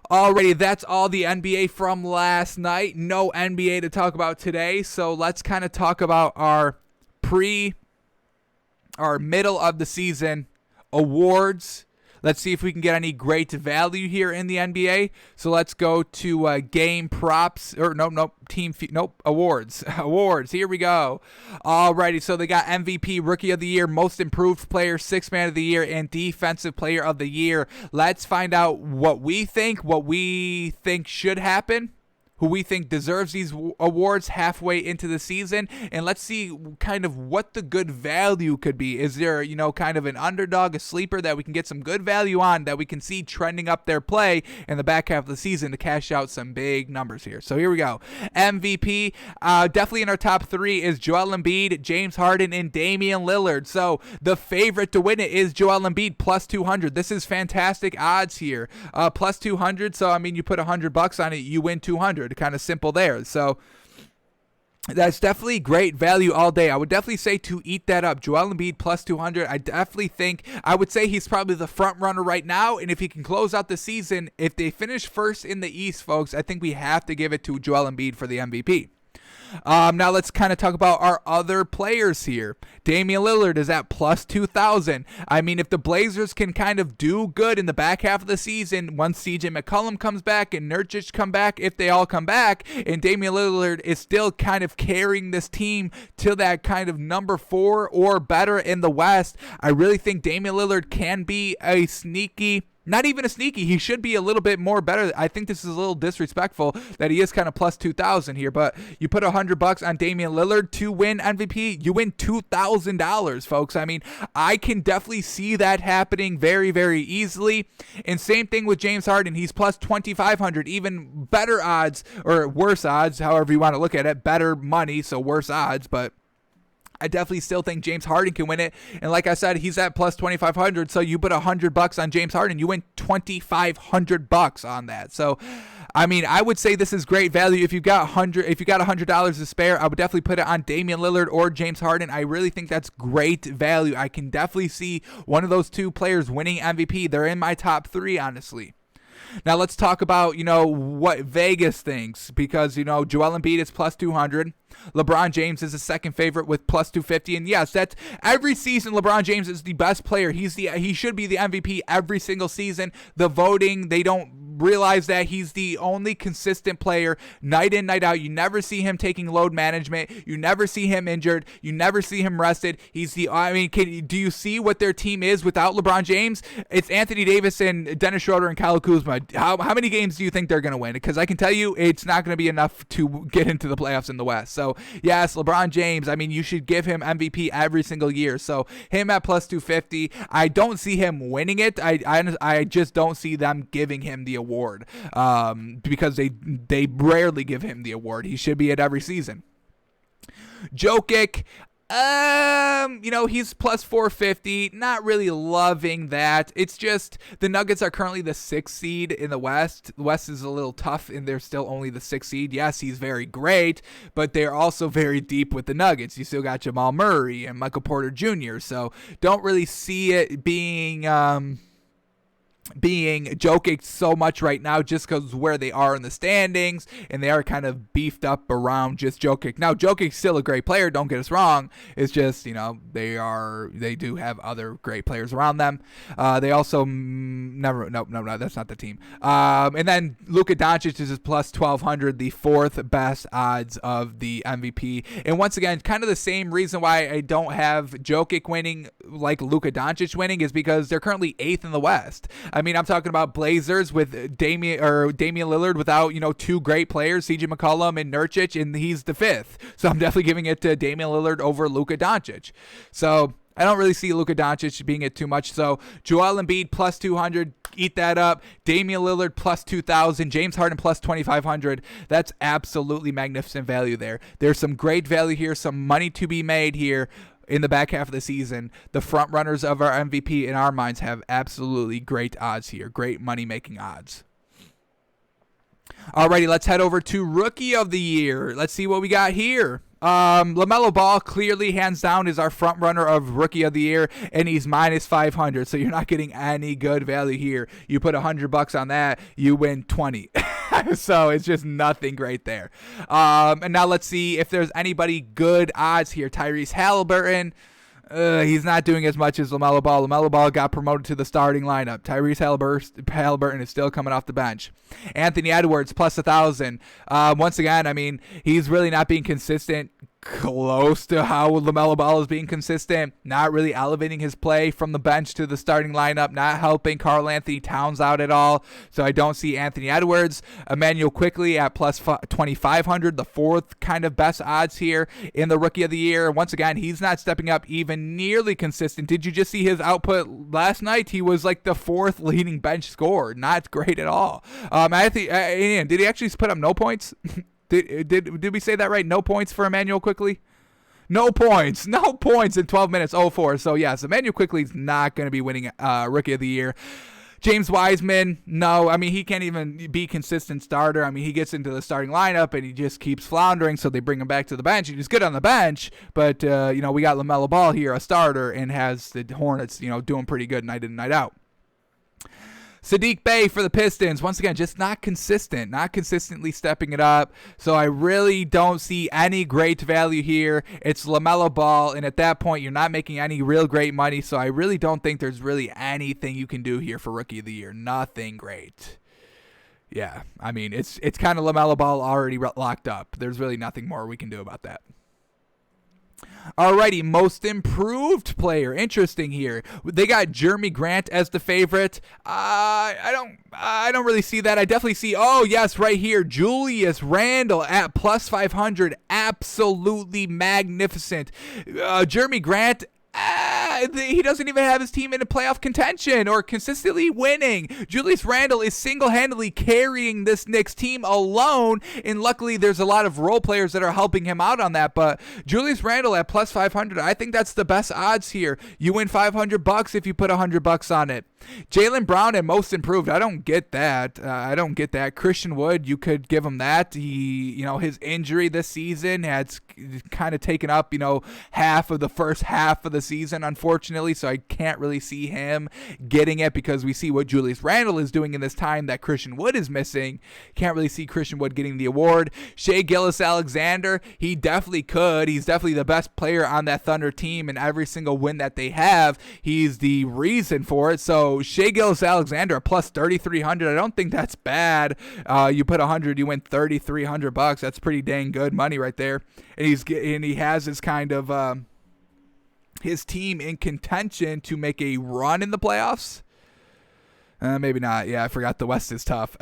Alrighty, that's all the NBA from last night. No NBA to talk about today, so let's kind of talk about our middle of the season awards. Let's see if we can get any great value here in the NBA. So let's go to game props or awards. Awards. Here we go. Alrighty, so they got MVP, Rookie of the Year, Most Improved Player, Sixth Man of the Year, and Defensive Player of the Year. Let's find out what we think should happen, who we think deserves these awards halfway into the season, and let's see kind of what the good value could be. Is there, kind of an underdog, a sleeper that we can get some good value on, that we can see trending up their play in the back half of the season to cash out some big numbers here. So here we go. MVP, definitely in our top three is Joel Embiid, James Harden, and Damian Lillard. So the favorite to win it is Joel Embiid, plus 200. This is fantastic odds here. Plus 200, so I mean, you put $100 on it, you win 200. Kind of simple there. So that's definitely great value all day. I would definitely say to eat that up. Joel Embiid plus 200. I would say he's probably the front runner right now. And if he can close out the season, if they finish first in the East, folks, I think we have to give it to Joel Embiid for the MVP. Now let's kind of talk about our other players here. Damian Lillard is at plus 2,000. I mean, if the Blazers can kind of do good in the back half of the season, once CJ McCollum comes back and Nurkic come back, if they all come back, and Damian Lillard is still kind of carrying this team to that kind of number 4 or better in the West, I really think Damian Lillard can be a sneaky, not even a sneaky, he should be a little bit more better. I think this is a little disrespectful that he is kind of plus 2,000 here, but you put $100 on Damian Lillard to win MVP, you win $2,000, folks. I mean, I can definitely see that happening very, very easily. And same thing with James Harden. He's plus 2,500, even better odds, or worse odds, however you want to look at it. Better money, so worse odds, but I definitely still think James Harden can win it. And like I said, he's at plus 2,500. So you put $100 on James Harden, you win $2,500 on that. So, I mean, I would say this is great value. If you got $100 to spare, I would definitely put it on Damian Lillard or James Harden. I really think that's great value. I can definitely see one of those two players winning MVP. They're in my top 3, honestly. Now let's talk about, what Vegas thinks, because, Joel Embiid is plus 200. LeBron James is the second favorite with plus 250. And yes, that's every season LeBron James is the best player. He should be the MVP every single season. The voting, they don't realize that he's the only consistent player night in, night out. You never see him taking load management. You never see him injured. You never see him rested. Do you see what their team is without LeBron James? It's Anthony Davis and Dennis Schroeder and Kyle Kuzma. How many games do you think they're going to win? Because I can tell you it's not going to be enough to get into the playoffs in the West. So, yes, LeBron James, I mean, you should give him MVP every single year. So, him at plus 250. I don't see him winning it. I just don't see them giving him the award because they rarely give him the award. He should be at every season. Jokic, he's plus 450. Not really loving that. It's just the Nuggets are currently the 6th seed in the West. The West is a little tough, and they're still only the 6th seed. Yes, he's very great, but they're also very deep with the Nuggets. You still got Jamal Murray and Michael Porter Jr., so don't really see it being Jokic so much right now, just because where they are in the standings, and they are kind of beefed up around just Jokic. Now, Jokic's still a great player, don't get us wrong. It's just, they do have other great players around them. They also that's not the team. And then Luka Doncic is plus 1,200, the 4th best odds of the MVP. And once again, kind of the same reason why I don't have Jokic winning like Luka Doncic winning is because they're currently 8th in the West. I mean, I'm talking about Blazers with Damian Lillard without, two great players, CJ McCollum and Nurkic, and he's the 5th. So I'm definitely giving it to Damian Lillard over Luka Doncic. So I don't really see Luka Doncic being it too much. So Joel Embiid plus 200, eat that up. Damian Lillard plus 2,000. James Harden plus 2,500. That's absolutely magnificent value there. There's some great value here, some money to be made here. In the back half of the season, the front runners of our MVP in our minds have absolutely great odds here, great money-making odds. Alrighty, let's head over to Rookie of the Year. Let's see what we got here. LaMelo Ball clearly, hands down, is our front runner of Rookie of the Year, and he's minus 500. So you're not getting any good value here. You put $100 on that, you win 20. So it's just nothing great there. And now let's see if there's anybody good odds here. Tyrese Halliburton. He's not doing as much as LaMelo Ball. LaMelo Ball got promoted to the starting lineup. Tyrese Halliburton is still coming off the bench. Anthony Edwards, plus 1,000. Once again, I mean, he's really not being consistent, close to how LaMelo Ball is being consistent. Not really elevating his play from the bench to the starting lineup. Not helping Karl Anthony Towns out at all. So I don't see Anthony Edwards. Emmanuel Quickley at plus 2,500. The fourth kind of best odds here in the Rookie of the Year. Once again, he's not stepping up even nearly consistent. Did you just see his output last night? He was like the fourth leading bench scorer. Not great at all. I think, did he actually put up no points? Did we say that right? No points for Emmanuel Quickley? No points in 12 minutes, 0-4. So yes, Emmanuel Quickley's not going to be winning Rookie of the Year. James Wiseman, no. I mean, he can't even be consistent starter. I mean, he gets into the starting lineup and he just keeps floundering, so they bring him back to the bench. He's good on the bench, but, we got LaMelo Ball here, a starter, and has the Hornets, doing pretty good night in, night out. Saddiq Bey for the Pistons, once again, just not consistently stepping it up. So I really don't see any great value here. It's LaMelo Ball, and at that point, you're not making any real great money. So I really don't think there's really anything you can do here for Rookie of the Year. Nothing great. Yeah, I mean, it's kind of LaMelo Ball already locked up. There's really nothing more we can do about that. Alrighty, most improved player. Interesting here. They got Jeremy Grant as the favorite. I don't really see that. I definitely see, oh yes, right here, Julius Randle at plus 500. Absolutely magnificent. Jeremy Grant, he doesn't even have his team in a playoff contention or consistently winning. Julius Randle is single-handedly carrying this Knicks team alone, and luckily there's a lot of role players that are helping him out on that. But Julius Randle at plus 500, I think that's the best odds here. You win $500 if you put $100 on it. Jaylen Brown at most improved. I don't get that. Christian Wood, you could give him that. He, his injury this season has kind of taken up, half of the first half of the season, unfortunately. So I can't really see him getting it because we see what Julius Randle is doing in this time that Christian Wood is missing. Can't really see Christian Wood getting the award. Shai Gilgeous-Alexander, he definitely could. He's definitely the best player on that Thunder team, and every single win that they have, he's the reason for it. So Shai Gilgeous-Alexander at plus 3,300. I don't think that's bad. You put 100, you win $3,300. That's pretty dang good money right there. And he has his kind of his team in contention to make a run in the playoffs. Maybe not. Yeah, I forgot the West is tough.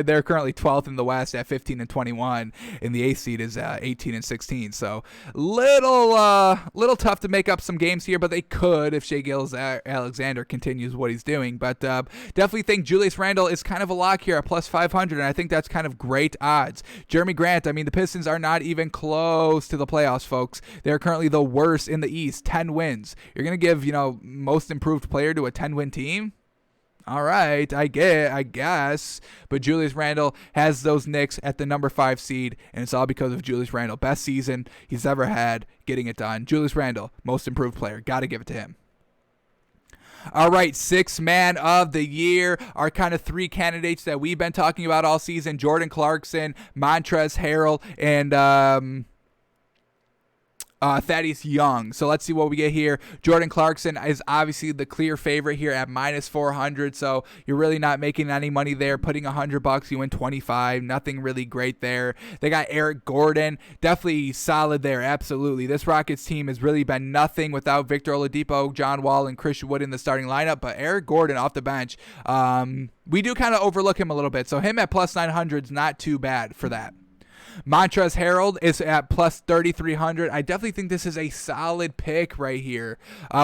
They're currently 12th in the West at 15-21, and the 8th seed is 18-16. So little tough to make up some games here, but they could if Shai Gilgeous-Alexander continues what he's doing. But definitely think Julius Randle is kind of a lock here at plus 500, and I think that's kind of great odds. Jeremy Grant, I mean, the Pistons are not even close to the playoffs, folks. They're currently the worst in the East, 10 wins. You're going to give, most improved player to a 10-win team? All right, I guess. But Julius Randle has those Knicks at the number 5 seed, and it's all because of Julius Randle. Best season he's ever had getting it done. Julius Randle, most improved player. Got to give it to him. All right, sixth man of the year are kind of 3 candidates that we've been talking about all season. Jordan Clarkson, Montrezl Harrell, and Thaddeus Young. So let's see what we get here. Jordan Clarkson is obviously the clear favorite here at minus 400. So you're really not making any money there. Putting $100, you win 25. Nothing really great there. They got Eric Gordon. Definitely solid there. Absolutely. This Rockets team has really been nothing without Victor Oladipo, John Wall, and Christian Wood in the starting lineup. But Eric Gordon off the bench, we do kind of overlook him a little bit. So him at plus 900 is not too bad for that. Montrezl Harrell is at plus 3,300. I definitely think this is a solid pick right here.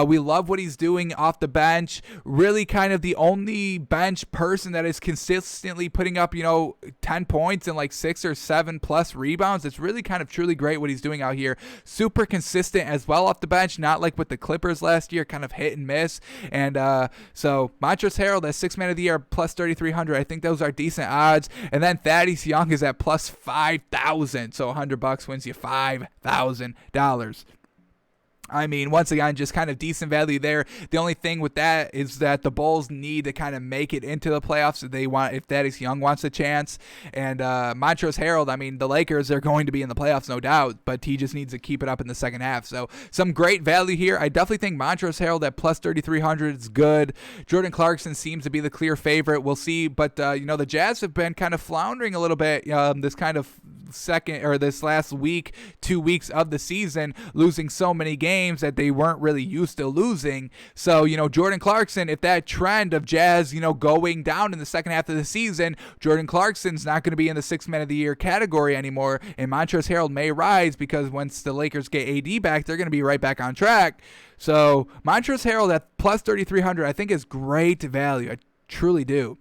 We love what he's doing off the bench. Really kind of the only bench person that is consistently putting up, 10 points and like 6 or 7 plus rebounds. It's really kind of truly great what he's doing out here. Super consistent as well off the bench, not like with the Clippers last year, kind of hit and miss. And so Montrezl Harrell, that 6th man of the year, plus 3,300. I think those are decent odds. And then Thaddeus Young is at plus 5,000. $5,000. So $100 wins you $5,000. I mean, once again, just kind of decent value there. The only thing with that is that the Bulls need to kind of make it into the playoffs if Thaddeus Young wants a chance. And Montrezl Harrell, I mean, the Lakers are going to be in the playoffs, no doubt, but he just needs to keep it up in the second half. So some great value here. I definitely think Montrezl Harrell at plus 3,300 is good. Jordan Clarkson seems to be the clear favorite. We'll see, but the Jazz have been kind of floundering a little bit this last week, 2 weeks of the season, losing so many games that they weren't really used to losing. So, Jordan Clarkson, if that trend of Jazz, going down in the second half of the season, Jordan Clarkson's not going to be in the Sixth Man of the Year category anymore, and Montrezl Harrell may rise because once the Lakers get AD back, they're going to be right back on track. So, Montrezl Harrell at plus 3,300, I think is great value. I truly do.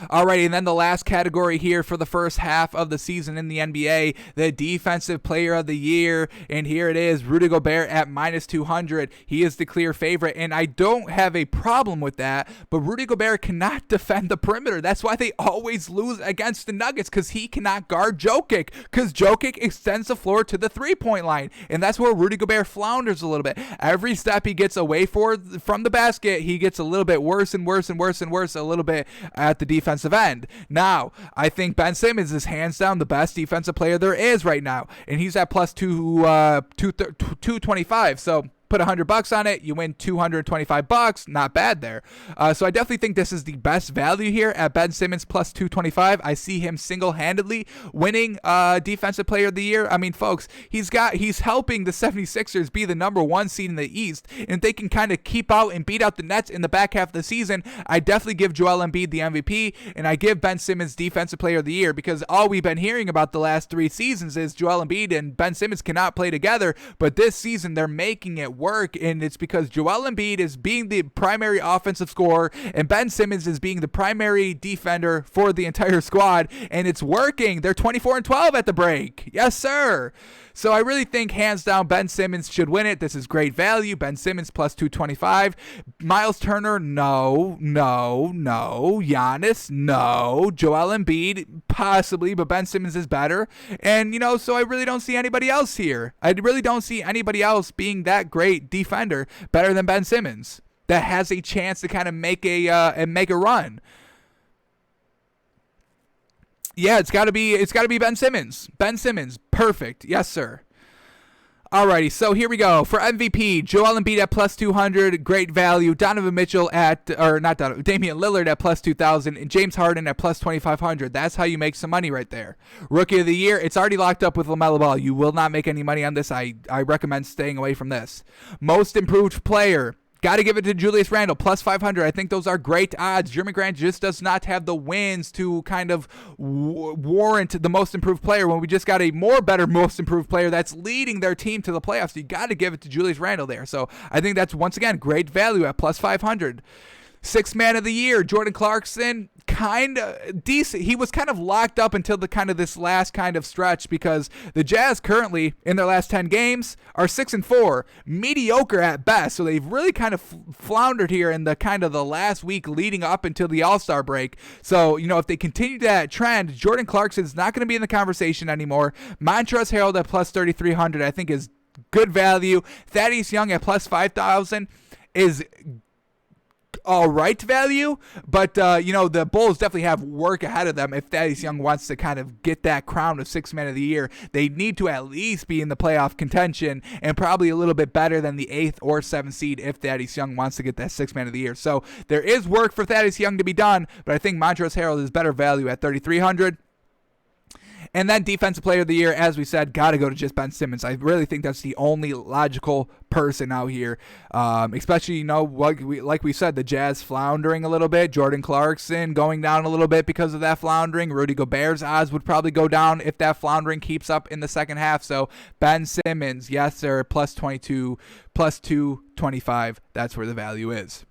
Alrighty, and then the last category here for the first half of the season in the NBA, the Defensive Player of the Year, and here it is, Rudy Gobert at minus 200. He is the clear favorite, and I don't have a problem with that, but Rudy Gobert cannot defend the perimeter. That's why they always lose against the Nuggets, because he cannot guard Jokic, because Jokic extends the floor to the three-point line, and that's where Rudy Gobert flounders a little bit. Every step he gets away from the basket, he gets a little bit worse and worse and worse and worse a little bit at the defensive end. Now, I think Ben Simmons is hands down the best defensive player there is right now, and he's at plus 225. So put $100 on it, you win $225. Not bad there. So I definitely think this is the best value here at Ben Simmons plus 225. I see him single-handedly winning Defensive Player of the Year. I mean, folks, he's helping the 76ers be the number one seed in the East, and if they can kind of keep out and beat out the Nets in the back half of the season, I definitely give Joel Embiid the MVP, and I give Ben Simmons Defensive Player of the Year, because all we've been hearing about the last 3 seasons is Joel Embiid and Ben Simmons cannot play together, but this season they're making it work, and it's because Joel Embiid is being the primary offensive scorer and Ben Simmons is being the primary defender for the entire squad, and it's working. They're 24-12 at the break. Yes, sir. So I really think hands down Ben Simmons should win it. This is great value. Ben Simmons plus 225. Miles Turner, no. Giannis, no. Joel Embiid, possibly, but Ben Simmons is better. And, so I really don't see anybody else here. I really don't see anybody else being that great defender better than Ben Simmons that has a chance to kind of make a run. Yeah, it's got to be Ben Simmons. Ben Simmons, perfect. Yes, sir. Alrighty, so here we go. For MVP, Joel Embiid at plus 200, great value. Damian Lillard at plus 2,000, and James Harden at plus 2,500. That's how you make some money right there. Rookie of the Year, it's already locked up with LaMelo Ball. You will not make any money on this. I recommend staying away from this. Most Improved Player, got to give it to Julius Randle, plus 500. I think those are great odds. Jeremy Grant just does not have the wins to kind of warrant the most improved player when we just got a better most improved player that's leading their team to the playoffs. You got to give it to Julius Randle there. So I think that's, once again, great value at plus 500. Sixth Man of the Year, Jordan Clarkson, kind of decent. He was kind of locked up until this last kind of stretch, because the Jazz currently in their last 10 games are 6-4, mediocre at best. So they've really kind of floundered here in the last week leading up until the All-Star break. So, if they continue that trend, Jordan Clarkson's not going to be in the conversation anymore. Montrezl Harrell at plus 3,300, I think is good value. Thaddeus Young at plus 5,000 is all right value, but the Bulls definitely have work ahead of them if Thaddeus Young wants to kind of get that crown of Sixth Man of the Year. They need to at least be in the playoff contention, and probably a little bit better than the 8th or 7th seed if Thaddeus Young wants to get that Sixth Man of the Year. So there is work for Thaddeus Young to be done, but I think Montrezl Harrell is better value at 3,300. And then Defensive Player of the Year, as we said, got to go to just Ben Simmons. I really think that's the only logical person out here, especially, like we said, the Jazz floundering a little bit, Jordan Clarkson going down a little bit because of that floundering. Rudy Gobert's odds would probably go down if that floundering keeps up in the second half. So Ben Simmons, yes, sir, plus 22, plus 225. That's where the value is.